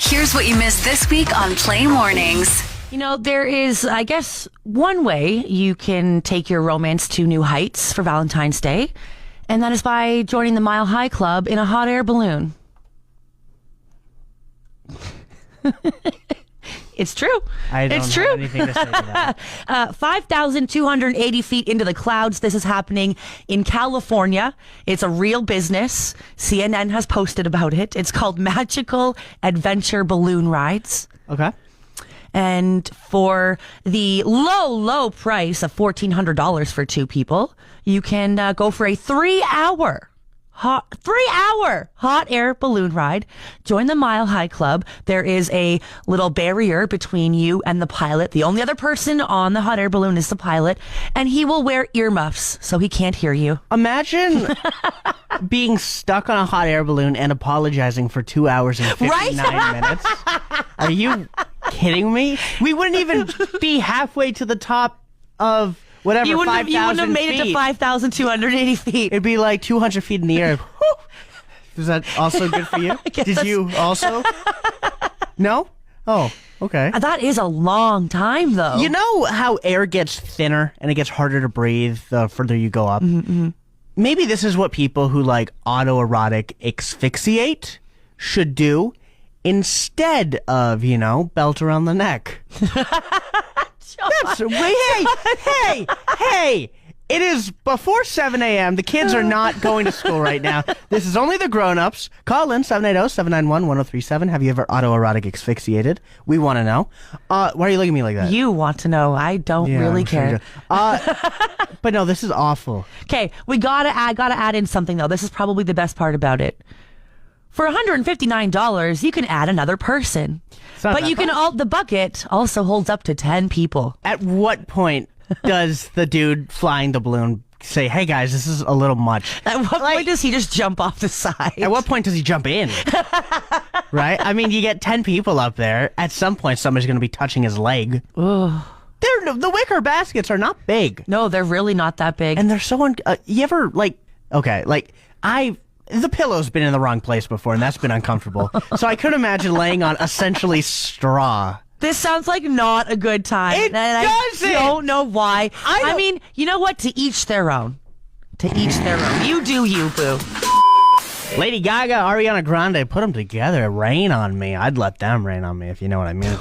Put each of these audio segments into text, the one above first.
Here's what you missed this week on Play Mornings. You know, there is, I guess, one way you can take your romance to new heights for Valentine's Day, and that is by joining the Mile High Club in a hot air balloon. It's true. I don't it's have true. anything to say to that. 5,280 feet into the clouds. This is happening in California. It's a real business. CNN has posted about it. It's called Magical Adventure Balloon Rides. Okay. And for the low price of $1,400 for two people, you can go for a 3-hour hot air balloon ride. Join the Mile High Club. There is a little barrier between you and the pilot. The only other person on the hot air balloon is the pilot, and he will wear earmuffs so he can't hear you. Imagine being stuck on a hot air balloon and apologizing for 2 hours and 59 minutes. Are you kidding me? We wouldn't even be halfway to the top of whatever, 5,000 feet. You wouldn't have made it to 5,280 feet. It'd be like 200 feet in the air. Is that also good for you? Did you also? No? Oh, okay. That is a long time, though. You know how air gets thinner and it gets harder to breathe the further you go up? Mm-hmm. Maybe this is what people who like autoerotic asphyxiate should do instead of, belt around the neck. Hey! It is before 7 a.m. The kids are not going to school right now. This is only the grown-ups. Call in 780-791-1037. Have you ever autoerotic asphyxiated? We want to know. Why are you looking at me like that? You want to know. I don't really care. But no, this is awful. Okay, we gotta add in something though. This is probably the best part about it. For $159, you can add another person. But you can the bucket also holds up to 10 people. At what point does the dude flying the balloon say, "Hey guys, this is a little much"? At what point does he just jump off the side? At what point does he jump in? Right? I mean, you get 10 people up there. At some point, somebody's going to be touching his leg. Ugh. The wicker baskets are not big. No, they're really not that big. And they're so... you ever, the pillow's been in the wrong place before, and that's been uncomfortable. So I couldn't imagine laying on essentially straw. This sounds like not a good time. It doesn't! I don't know why. I mean, you know what? To each their own. You do you, boo. Lady Gaga, Ariana Grande, put them together. Rain on me. I'd let them rain on me, if you know what I mean.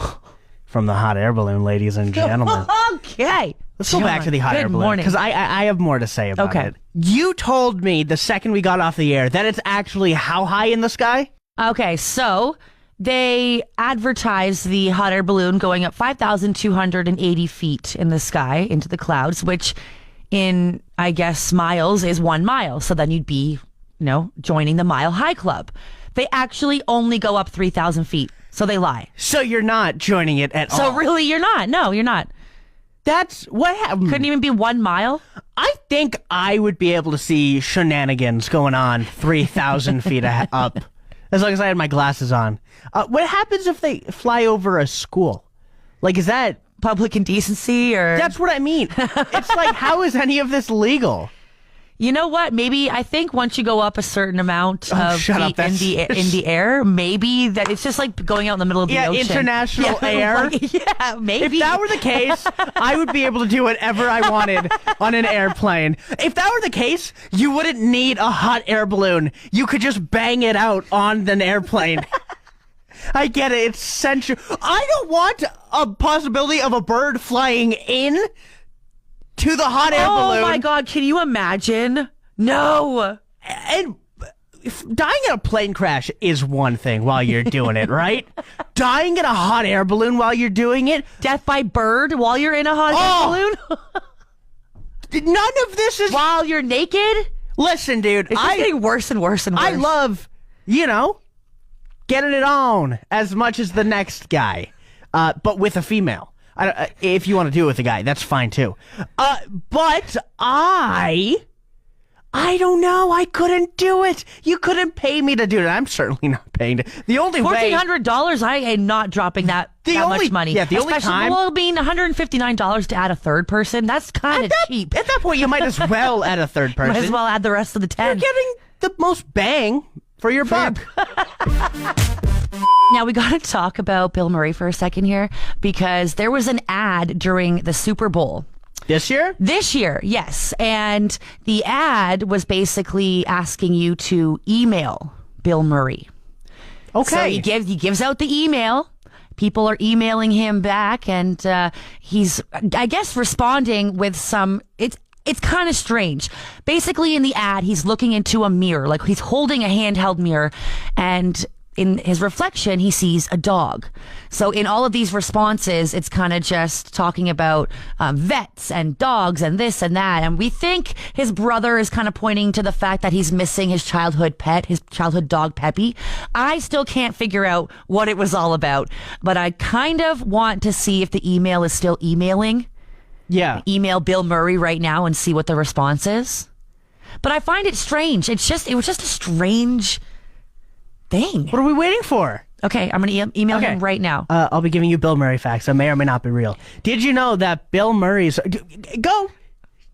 From the hot air balloon, ladies and gentlemen. Okay. Let's go back to the hot air balloon, because I have more to say about it. You told me the second we got off the air that it's actually how high in the sky? Okay, so they advertise the hot air balloon going up 5,280 feet in the sky into the clouds, which in, I guess, miles is 1 mile. So then you'd be, joining the Mile High Club. They actually only go up 3,000 feet. So they lie. So you're not joining it at all? So really, you're not. No, you're not. That's what happened. Couldn't even be 1 mile? I think I would be able to see shenanigans going on 3,000 feet up, as long as I had my glasses on. What happens if they fly over a school? Like, is that... public indecency or... That's what I mean. It's like, how is any of this legal? You know what? Maybe I think once you go up a certain amount of feet in the air, maybe that it's just like going out in the middle of the ocean. International air. Maybe. If that were the case, I would be able to do whatever I wanted on an airplane. If that were the case, you wouldn't need a hot air balloon. You could just bang it out on an airplane. I get it. It's sensual. I don't want a possibility of a bird flying in to the hot air balloon. Oh my God, can you imagine? No. And dying in a plane crash is one thing while you're doing it, right? Dying in a hot air balloon while you're doing it? Death by bird while you're in a hot air balloon? None of this is... While you're naked? Listen, dude. It's just getting worse and worse and worse. I love, getting it on as much as the next guy, but with a female. If you want to do it with a guy, that's fine too. But I don't know. I couldn't do it. You couldn't pay me to do it. I'm certainly not paying to. The only way... $1,400, I am not dropping that much money. Yeah, the only time... Well, I mean, $159 to add a third person, that's kind of cheap. At that point, you might as well add a third person. Might as well add the rest of the 10. You're getting the most bang for your buck. Now we got to talk about Bill Murray for a second here because there was an ad during the Super Bowl. This year? This year, yes. And the ad was basically asking you to email Bill Murray. Okay. So he gives out the email. People are emailing him back, and he's, I guess, responding with some. It's kind of strange. Basically, in the ad, he's looking into a mirror, like he's holding a handheld mirror, and in his reflection, he sees a dog. So in all of these responses, it's kind of just talking about vets and dogs and this and that. And we think his brother is kind of pointing to the fact that he's missing his childhood pet, his childhood dog, Peppy. I still can't figure out what it was all about, but I kind of want to see if the email is still emailing. Yeah. Email Bill Murray right now and see what the response is. But I find it strange. It was just a strange thing. What are we waiting for? Okay, I'm going to email him right now. I'll be giving you Bill Murray facts that may or may not be real. Did you know that Bill Murray's... Go!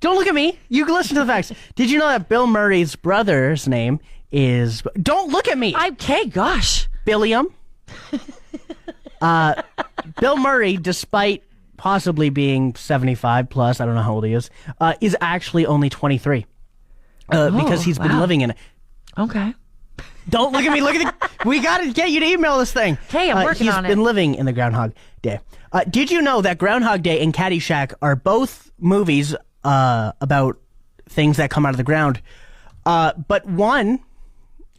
Don't look at me. You can listen to the facts. Did you know that Bill Murray's brother's name is... Don't look at me! Okay, gosh. Billiam. Bill Murray, despite possibly being 75 plus, I don't know how old he is actually only 23. Because he's been living in it. Okay. Don't look at me. Look at the... We got to get you to email this thing. Hey, I'm working on it. He's been living in the Groundhog Day. Did you know that Groundhog Day and Caddyshack are both movies about things that come out of the ground? But one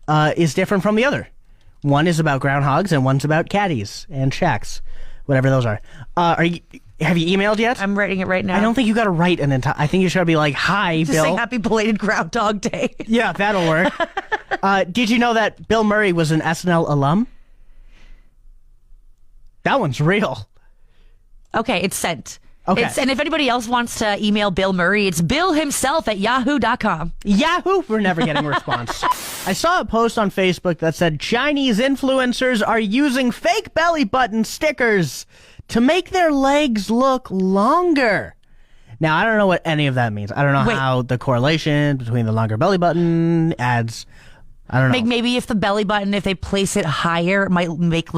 is different from the other. One is about groundhogs and one's about caddies and shacks, whatever those are. Have you emailed yet? I'm writing it right now. I don't think you got to write an entire... I think you should be like, hi, Just Bill. say happy belated Groundhog Day. Yeah, that'll work. Did you know that Bill Murray was an SNL alum? That one's real. Okay, it's sent. Okay. And if anybody else wants to email Bill Murray, it's Bill himself at yahoo.com. Yahoo! We're never getting a response. I saw a post on Facebook that said Chinese influencers are using fake belly button stickers to make their legs look longer. Now, I don't know what any of that means. I don't know how the correlation between the longer belly button adds... I don't know. Maybe if the belly button, if they place it higher, it might make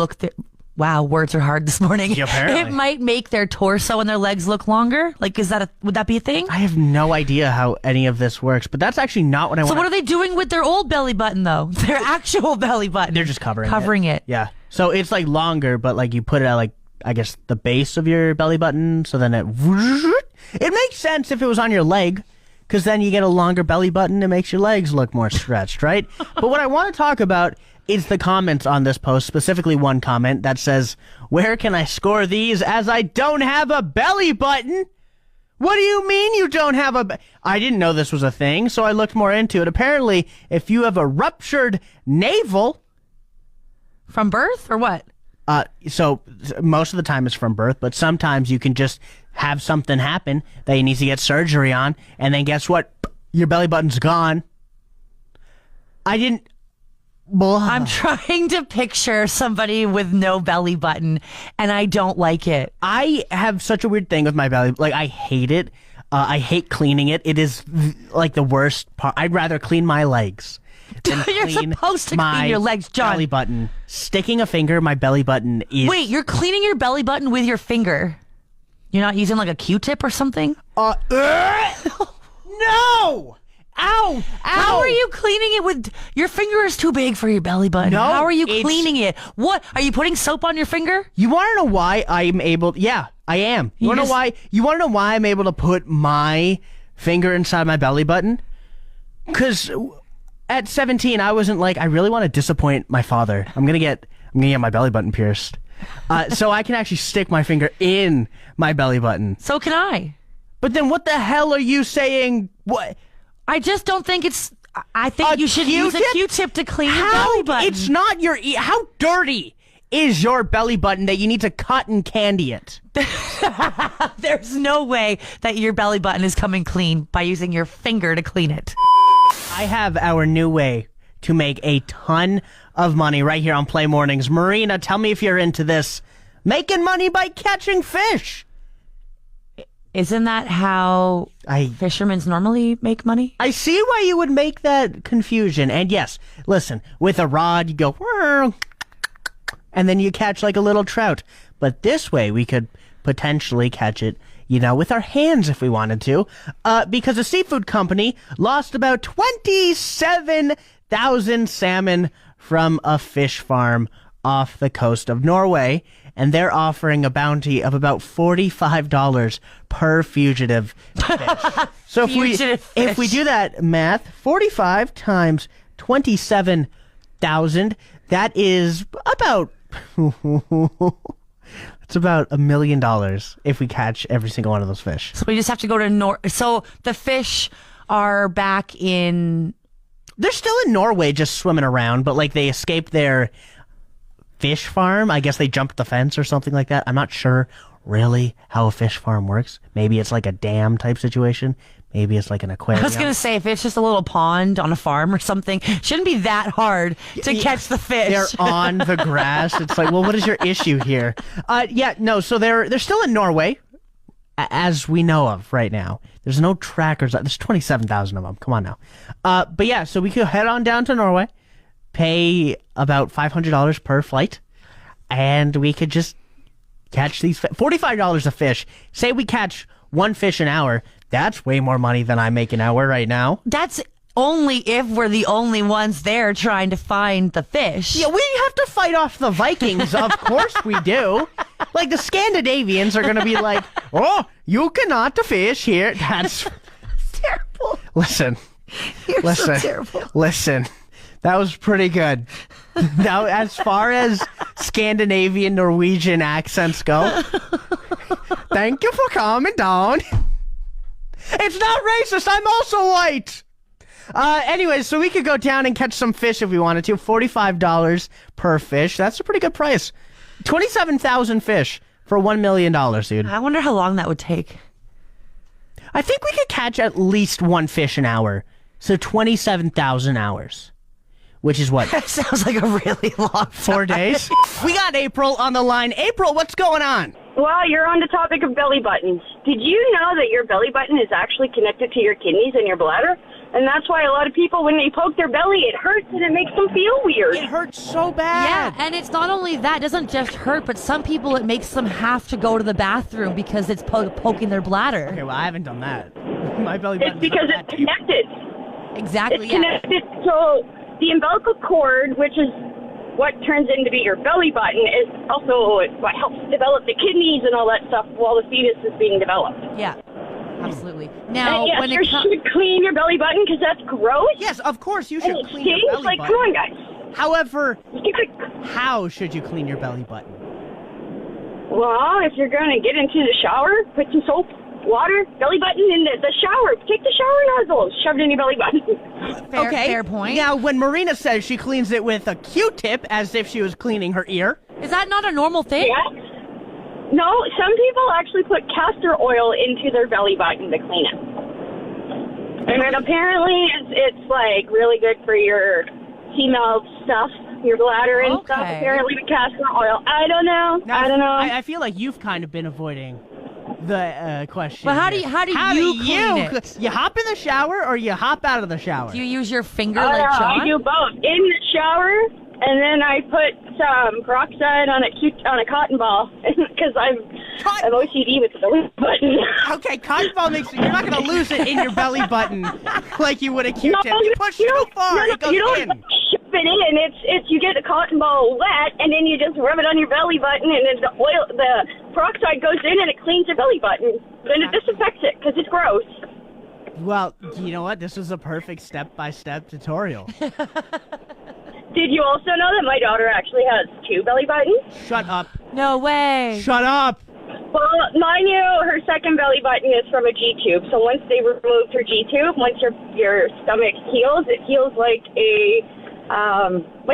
wow, words are hard this morning. Yeah, apparently. It might make their torso and their legs look longer. Like, would that be a thing? I have no idea how any of this works, but that's actually not what I want. So what are they doing with their old belly button, though? Their actual belly button. They're just covering it. Yeah. So it's like longer, but like you put it at like, I guess, the base of your belly button, so then it makes sense if it was on your leg, because then you get a longer belly button. It makes your legs look more stretched, right? But what I want to talk about is the comments on this post, specifically one comment that says, "Where can I score these as I don't have a belly button?" What do you mean you don't have I didn't know this was a thing, so I looked more into it. Apparently, if you have a ruptured navel... From birth or what? So most of the time it's from birth, but sometimes you can just have something happen that you need to get surgery on, and then guess what? Your belly button's gone. I'm trying to picture somebody with no belly button, and I don't like it. I have such a weird thing with my belly. Like, I hate it. I hate cleaning it. It is like the worst part. I'd rather clean my legs than You're clean supposed to my clean your legs, John. belly button. Sticking a finger in my belly button is... Wait, you're cleaning your belly button with your finger? You're not using like a Q-tip or something? No! Ow! Ow! How are you cleaning it with... Your finger is too big for your belly button. No, How are you it's- cleaning it? What? Are you putting soap on your finger? You want to know why I'm able... Yeah, I am. You want to know why? You want to know why I'm able to put my finger inside my belly button? Because at 17, I wasn't like, I really want to disappoint my father. I'm gonna get my belly button pierced, so I can actually stick my finger in my belly button. So can I. But then, what the hell are you saying? What? I just don't think it's... I think you should use a Q-tip to clean your belly button. It's not your... How dirty is your belly button that you need to cotton candy it? There's no way that your belly button is coming clean by using your finger to clean it. I have our new way to make a ton of money right here on Play Mornings. Marina, tell me if you're into this. Making money by catching fish. Isn't that how fishermen normally make money? I see why you would make that confusion. And yes, listen, with a rod, you go, and then you catch like a little trout. But this way, we could potentially catch it, with our hands if we wanted to, because a seafood company lost about 27,000 salmon from a fish farm off the coast of Norway, and they're offering a bounty of about $45 per fugitive fish. So if we do that math, 45 times 27,000, that is about it's about $1 million if we catch every single one of those fish. So we just have to go to So the fish are back in. They're still in Norway, just swimming around, but like they escaped their fish farm. I guess they jumped the fence or something like that. I'm not sure really how a fish farm works. Maybe it's like a dam type situation. Maybe it's like an aquarium. I was going to say, if it's just a little pond on a farm or something, shouldn't be that hard to catch the fish. They're on the grass. It's like, well, what is your issue here? So they're still in Norway, as we know of right now. There's no trackers. There's 27,000 of them. Come on now. But yeah, so we could head on down to Norway, pay about $500 per flight, and we could just catch these $45 a fish. Say we catch one fish an hour. That's way more money than I make an hour right now. That's only if we're the only ones there trying to find the fish. Yeah, we have to fight off the Vikings. Of course we do. Like, the Scandinavians are going to be like, oh, you cannot fish here. That's terrible. Listen. So terrible. Listen. That was pretty good. Now, as far as Scandinavian Norwegian accents go, thank you for calming down. It's not racist. I'm also white. Anyways, so we could go down and catch some fish if we wanted to. $45 per fish. That's a pretty good price. 27,000 fish for $1 million, dude. I wonder how long that would take. I think we could catch at least one fish an hour. So 27,000 hours. Which is what? That sounds like a really long time. 4 days? We got April on the line. April, what's going on? Well, you're on the topic of belly buttons. Did you know that your belly button is actually connected to your kidneys and your bladder? And that's why a lot of people, when they poke their belly, it hurts and it makes them feel weird. It hurts so bad. Yeah, and it's not only that. It doesn't just hurt, but some people, it makes them have to go to the bathroom because it's poking their bladder. Okay, well, I haven't done that. My belly button. It's because it's connected. Exactly, It's connected. So the umbilical cord, which is what turns into be your belly button, is also what helps develop the kidneys and all that stuff while the fetus is being developed. Yeah, absolutely. Now, and yes, when you should clean your belly button because that's gross. Yes, of course you should And it clean your stinks. belly Like, button. come on, guys. However, how should you clean your belly button? Well, if you're going to get into the shower, put some soap, water, belly button in the shower. Take the shower nozzle, shove it in your belly button. fair point. Now, when Marina says she cleans it with a Q-tip as if she was cleaning her ear. Is that not a normal thing? Yeah. No, some people actually put castor oil into their belly button to clean it. And then apparently it's like really good for your female stuff, your bladder and stuff. Okay. Apparently with castor oil. I don't know. Now, I don't know. I feel like you've kind of been avoiding the question. But how here. do you clean it? You hop in the shower or you hop out of the shower? Do you use your finger like I John? do both. In the shower, and then I put some peroxide on a cotton ball because I've OCD with the belly button. Okay, cotton ball makes it. You're not going to lose it in your belly button like you would a Q-tip. No, you push too far, it goes you don't in. shove it in. It's you get the cotton ball wet, and then you just rub it on your belly button, and then the peroxide goes in, and it cleans your belly button. Then it disinfects it because it's gross. Well, you know what? This is a perfect step-by-step tutorial. Did you also know that my daughter actually has 2 belly buttons? Shut up. No way. Shut up. Well, mind you, her second belly button is from a G-tube. So once they removed her G-tube, once your stomach heals, it heals like a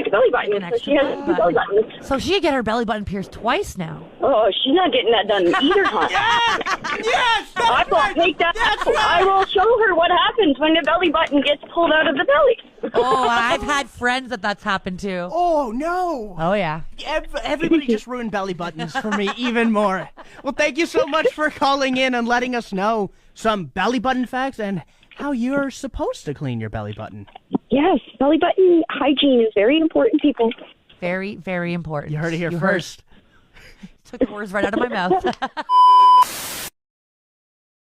belly button. Like an So she extra has belly 2 belly button. buttons. So she could get her belly button pierced twice now. Oh, she's not getting that done either time. Yes, I will take that. I will show her what happens when the belly button gets pulled out of the belly. Oh, I've had friends that's happened to. Oh, no. Oh, yeah. Everybody just ruined belly buttons for me even more. Well, thank you so much for calling in and letting us know some belly button facts and how you're supposed to clean your belly button. Yes, belly button hygiene is very important, people. Very, very important. You heard it here first. Took the words right out of my mouth.